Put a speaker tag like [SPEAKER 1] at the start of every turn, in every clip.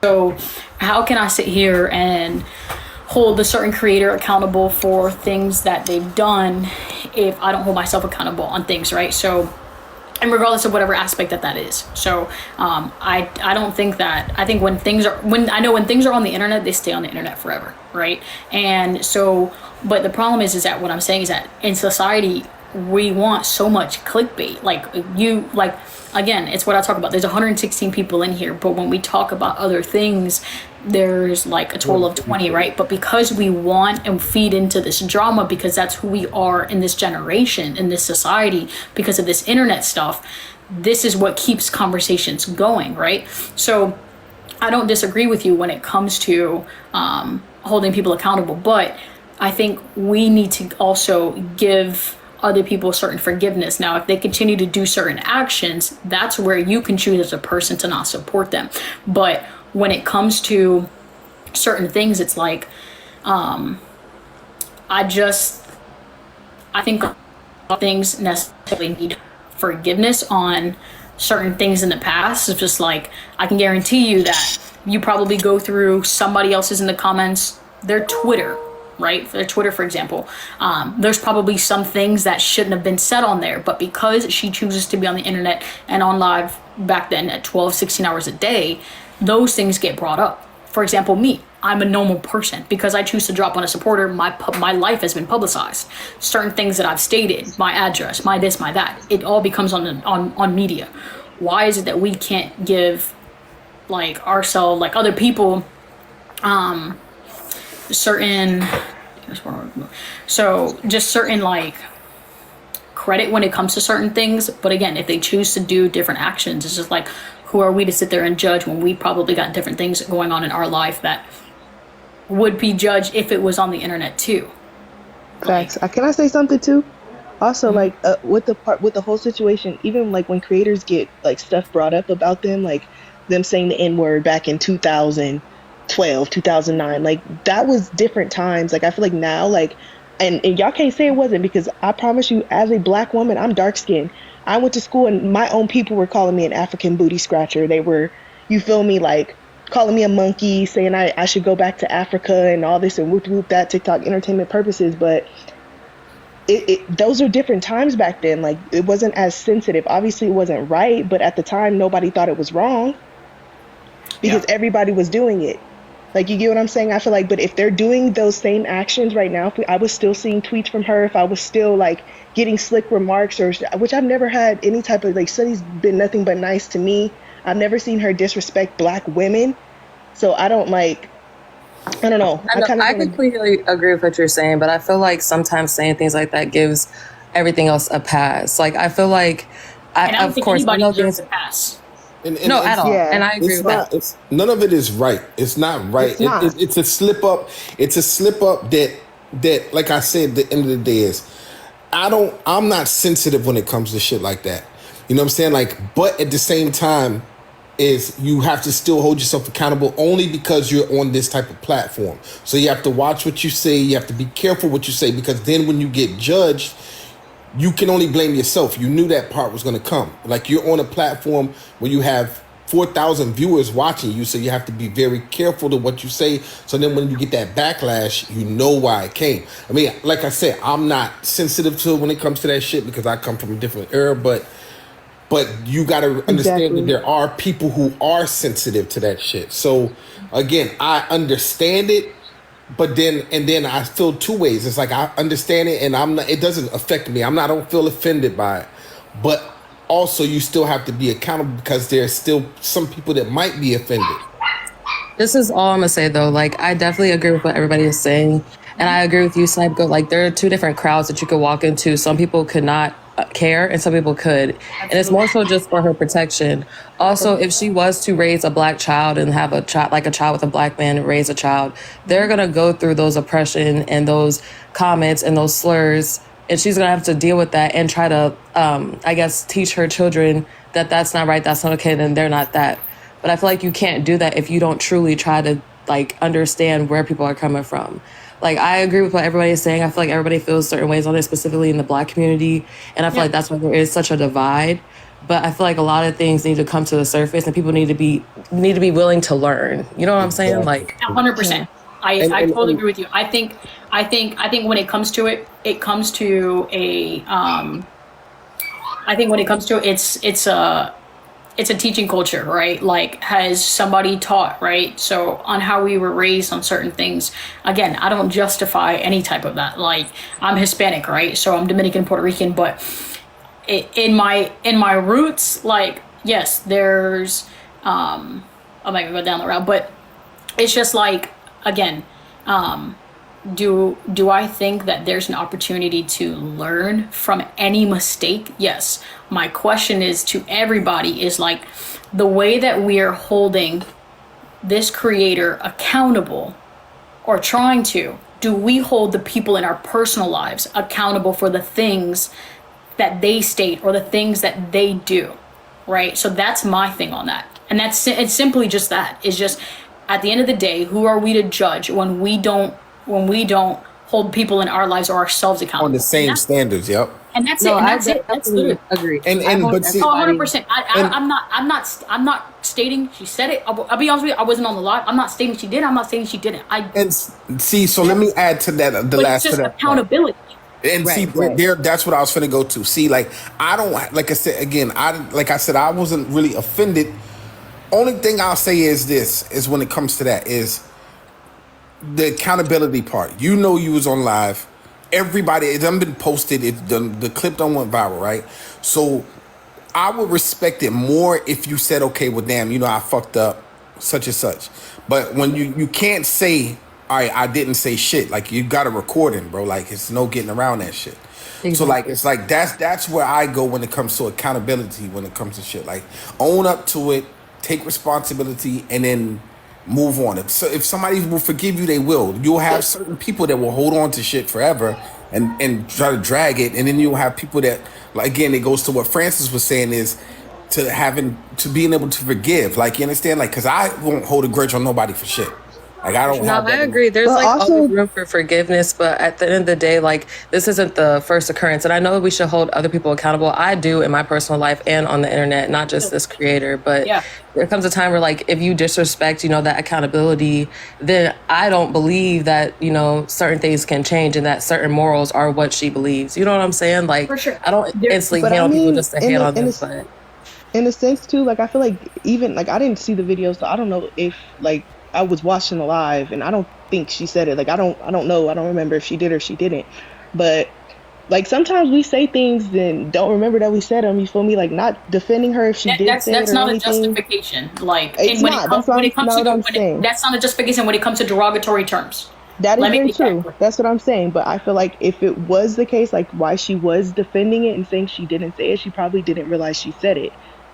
[SPEAKER 1] So how can I sit here and hold a certain creator accountable for things that they've done if I don't hold myself accountable on things, right? So, and regardless of whatever aspect that is. So I don't think that, I think when things are on the internet, they stay on the internet forever, right? And so, but the problem is that what I'm saying is that in society we want so much clickbait. Again, it's what I talk about. There's 116 people in here, but when we talk about other things, there's like a total of 20, right? But because we want and feed into this drama, because that's who we are in this generation, in this society, because of this internet stuff, this is what keeps conversations going, right? So I don't disagree with you when it comes to holding people accountable, but I think we need to also give other people certain forgiveness. Now, if they continue to do certain actions, that's where you can choose as a person to not support them. But when it comes to certain things, it's like, I think things necessarily need forgiveness on certain things in the past. It's just like, I can guarantee you that you probably go through somebody else's in the comments, their Twitter, right? For Twitter, for example, there's probably some things that shouldn't have been said on there, but because she chooses to be on the internet and on live back then at 12, 16 hours a day, those things get brought up. For example, me, I'm a normal person. Because I choose to drop on a supporter, my life has been publicized. Certain things that I've stated, my address, my this, my that, it all becomes on media. Why is it that we can't give like ourselves, like other people, certain, so just certain like credit when it comes to certain things? But again, if they choose to do different actions, it's just like, who are we to sit there and judge when we probably got different things going on in our life that would be judged if it was on the internet too?
[SPEAKER 2] Facts. Can I say something too? Also, like with the whole situation, even like when creators get like stuff brought up about them, like them saying the N word back in 2012, 2009, like that was different times. Like I feel like now, like, and y'all can't say it wasn't, because I promise you, as a black woman, I'm dark skinned. I went to school and my own people were calling me an African booty scratcher. They were, you feel me, like calling me a monkey, saying I should go back to Africa and all this and whoop whoop that, TikTok entertainment purposes. But those are different times back then. Like it wasn't as sensitive. Obviously it wasn't right, but at the time nobody thought it was wrong because everybody was doing it. Like, you get what I'm saying? I feel like, but if they're doing those same actions right now, if I was still seeing tweets from her, if I was still like getting slick remarks, or which I've never had any type of, like, Sunny's been nothing but nice to me. I've never seen her disrespect black women. So I don't like, I don't know.
[SPEAKER 3] I completely agree with what you're saying, but I feel like sometimes saying things like that gives everything else a pass. Like, I feel like,
[SPEAKER 1] of course, anybody deserves a pass.
[SPEAKER 3] No, at all. Yeah. And I agree with that.
[SPEAKER 4] None of it is right. It's not right. It's a slip up. It's a slip up that, like I said, the end of the day is, I'm not sensitive when it comes to shit like that. You know what I'm saying? Like, but at the same time, is you have to still hold yourself accountable only because you're on this type of platform. So you have to watch what you say. You have to be careful what you say, because then when you get judged, you can only blame yourself. You knew that part was going to come. Like, you're on a platform where you have 4,000 viewers watching you, so you have to be very careful to what you say. So then when you get that backlash, you know why it came. I mean, like I said, I'm not sensitive to it when it comes to that shit because I come from a different era, but you got to understand that there are people who are sensitive to that shit. So again, I understand it, but then I feel two ways. It's like, I understand it and it doesn't affect me. I don't feel offended by it. But also, you still have to be accountable because there's still some people that might be offended.
[SPEAKER 3] This is all I'm gonna say though. Like, I definitely agree with what everybody is saying. And I agree with you, Snipe. Like, there are two different crowds that you could walk into. Some people could not care and some people could. And it's more so just for her protection. Also, if she was to raise a black child and have a child, like a child with a black man and raise a child, they're going to go through those oppression and those comments and those slurs. And she's going to have to deal with that and try to, I guess, teach her children that that's not right, that's not okay, then they're not that. But I feel like you can't do that if you don't truly try to, like, understand where people are coming from. Like, I agree with what everybody is saying. I feel like everybody feels certain ways on it, specifically in the black community. And I feel like that's why there is such a divide. but I feel like a lot of things need to come to the surface, and people need to be willing to learn. You know what I'm saying? Like,
[SPEAKER 1] 100%. I totally agree with you. I think when it comes to it, it comes to a I think when it comes to it, it's a teaching culture, right? Like, has somebody taught, right? So on how we were raised on certain things. Again, I don't justify any type of that. Like, I'm Hispanic, right? So I'm Dominican, Puerto Rican, but in my roots, like, yes, there's I'm not gonna go down the route, but it's just like, again, do I think that there's an opportunity to learn from any mistake? Yes. My question is to everybody is like, the way that we are holding this creator accountable, or trying to, do we hold the people in our personal lives accountable for the things that they state or the things that they do, right? So that's my thing on that. And it's simply just that. It's just, at the end of the day, who are we to judge when we don't hold people in our lives or ourselves accountable
[SPEAKER 4] On the same standards, yep.
[SPEAKER 1] And that's
[SPEAKER 3] no,
[SPEAKER 1] it. And
[SPEAKER 3] I
[SPEAKER 1] that's it. That's
[SPEAKER 3] definitely
[SPEAKER 1] literally.
[SPEAKER 3] agree.
[SPEAKER 4] And but see,
[SPEAKER 1] 100%. I'm not stating she said it. I'll be honest with you. I wasn't on the live. I'm not stating she did. I'm not saying she didn't.
[SPEAKER 4] see, so let me add to that, the
[SPEAKER 1] But
[SPEAKER 4] last
[SPEAKER 1] it's
[SPEAKER 4] to
[SPEAKER 1] just
[SPEAKER 4] that.
[SPEAKER 1] accountability.
[SPEAKER 4] And see,
[SPEAKER 2] right.
[SPEAKER 4] there, that's what I was finna go to. See, like, I don't, like I said again, I wasn't really offended. Only thing I'll say is this: is when it comes to that, is the accountability part. You know, you was on live. Everybody, it done been posted. The clip done went viral, right? So I would respect it more if you said, okay, well, damn, I fucked up, such and such. But when you can't say, all right, I didn't say shit. Like, you got a recording, bro. Like, it's no getting around that shit.
[SPEAKER 3] Exactly.
[SPEAKER 4] So like, it's like that's where I go when it comes to accountability. When it comes to shit, like, own up to it, take responsibility, and then move on. If somebody will forgive you, they will. You'll have certain people that will hold on to shit forever and try to drag it, and then you'll have people that, like, again, it goes to what Francis was saying, is to being able to forgive. Like, you understand? Like, because I won't hold a grudge on nobody for shit. Like, I don't
[SPEAKER 3] No,
[SPEAKER 4] have that.
[SPEAKER 3] I agree. There's
[SPEAKER 2] But
[SPEAKER 3] like
[SPEAKER 2] also-
[SPEAKER 3] always room for forgiveness, but at the end of the day, like, this isn't the first occurrence. And I know we should hold other people accountable. I do in my personal life and on the internet, not just this creator. But
[SPEAKER 1] Yeah.
[SPEAKER 3] there comes a time where, like, if you disrespect, that accountability, then I don't believe that, certain things can change and that certain morals are what she believes. You know what I'm saying? Like,
[SPEAKER 1] For sure.
[SPEAKER 3] I don't instantly
[SPEAKER 2] But
[SPEAKER 3] hate
[SPEAKER 2] I
[SPEAKER 3] on people
[SPEAKER 2] mean,
[SPEAKER 3] just to
[SPEAKER 2] in
[SPEAKER 3] hate
[SPEAKER 2] the-
[SPEAKER 3] on
[SPEAKER 2] in
[SPEAKER 3] them.
[SPEAKER 2] the-
[SPEAKER 3] But
[SPEAKER 2] in a sense too, like, I feel like, even like, I didn't see the video, so I don't know if, like, I was watching the live and I don't think she said it. Like, I don't know. I don't remember if she did or she didn't. But like, sometimes we say things and don't remember that we said them. You feel me? Like, not defending her if she did say
[SPEAKER 1] That's
[SPEAKER 2] it or
[SPEAKER 1] not a
[SPEAKER 2] anything.
[SPEAKER 1] justification. Like,
[SPEAKER 2] It's
[SPEAKER 1] when
[SPEAKER 2] not.
[SPEAKER 1] it comes
[SPEAKER 2] That's
[SPEAKER 1] when it comes
[SPEAKER 2] not
[SPEAKER 1] to
[SPEAKER 2] what I'm saying.
[SPEAKER 1] that's not a justification when it comes to derogatory terms.
[SPEAKER 2] That is
[SPEAKER 1] Let me
[SPEAKER 2] very
[SPEAKER 1] make that
[SPEAKER 2] true.
[SPEAKER 1] clear.
[SPEAKER 2] That's what I'm saying. But I feel like if it was the case, like, why she was defending it and saying she didn't say it, she probably didn't realize she said it.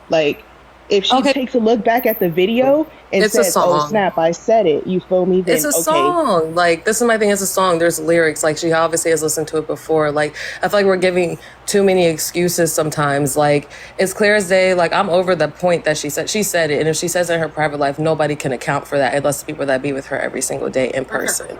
[SPEAKER 2] Like, if she
[SPEAKER 3] Okay.
[SPEAKER 2] takes a look back at the video and
[SPEAKER 3] It's a
[SPEAKER 2] says, "Oh
[SPEAKER 3] song.
[SPEAKER 2] snap, I said it," you feel me? Then
[SPEAKER 3] it's a
[SPEAKER 2] okay,
[SPEAKER 3] song. Like, this is my thing. It's a song. There's lyrics. Like, she obviously has listened to it before. Like, I feel like we're giving too many excuses sometimes. Like, it's clear as day. Like, I'm over the point that she said it. And if she says it in her private life, nobody can account for that unless the people that be with her every single day in person.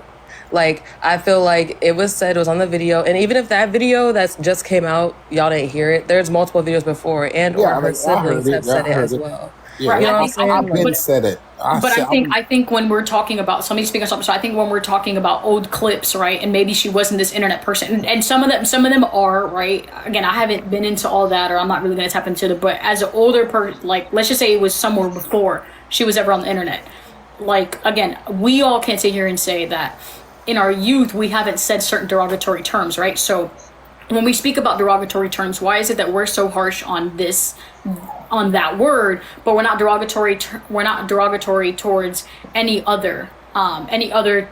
[SPEAKER 3] Like, I feel like it was said, it was on the video. And even if that video that's just came out, y'all didn't hear it, there's multiple videos before, and or
[SPEAKER 4] Yeah,
[SPEAKER 3] her
[SPEAKER 4] I
[SPEAKER 3] siblings
[SPEAKER 4] heard it.
[SPEAKER 3] have
[SPEAKER 4] Yeah,
[SPEAKER 3] said
[SPEAKER 4] I
[SPEAKER 3] it
[SPEAKER 4] heard
[SPEAKER 3] as
[SPEAKER 4] it.
[SPEAKER 3] well.
[SPEAKER 4] Yeah,
[SPEAKER 1] Right.
[SPEAKER 3] You know what I'm
[SPEAKER 1] I
[SPEAKER 3] saying?
[SPEAKER 4] I've been
[SPEAKER 3] Like,
[SPEAKER 4] said it.
[SPEAKER 1] But I think when we're talking about somebody speaking on something, so I think when we're talking about old clips, right, and maybe she wasn't this internet person, and some of them are, right. Again, I haven't been into all that, or I'm not really going to tap into it. But as an older person, like, let's just say it was somewhere before she was ever on the internet. Like, again, we all can't sit here and say that in our youth we haven't said certain derogatory terms, right? So when we speak about derogatory terms, why is it that we're so harsh on that word, but we're not derogatory towards any other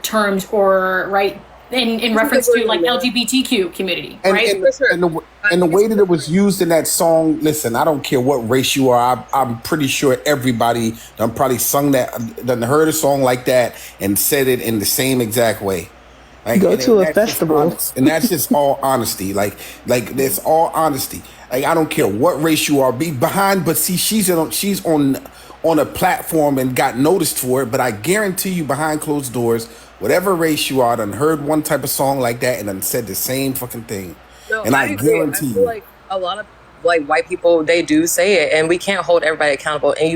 [SPEAKER 1] terms, or right in reference to like LGBTQ community, right?
[SPEAKER 4] And the way that it was used in that song, listen, I don't care what race you are. I'm pretty sure everybody done probably sung that, done heard a song like that and said it in the same exact way. Like,
[SPEAKER 2] go to a
[SPEAKER 4] that's just
[SPEAKER 2] festival.
[SPEAKER 4] honest. And that's just all honesty. Like that's all honesty. Like, I don't care what race you are, be behind, but see, she's on a platform and got noticed for it. But I guarantee you, behind closed doors, whatever race you are, done heard one type of song like that and then said the same fucking thing.
[SPEAKER 3] No,
[SPEAKER 4] And I
[SPEAKER 3] agree.
[SPEAKER 4] guarantee
[SPEAKER 3] I feel
[SPEAKER 4] you.
[SPEAKER 3] like a lot of like white people, they do say it, and we can't hold everybody accountable. And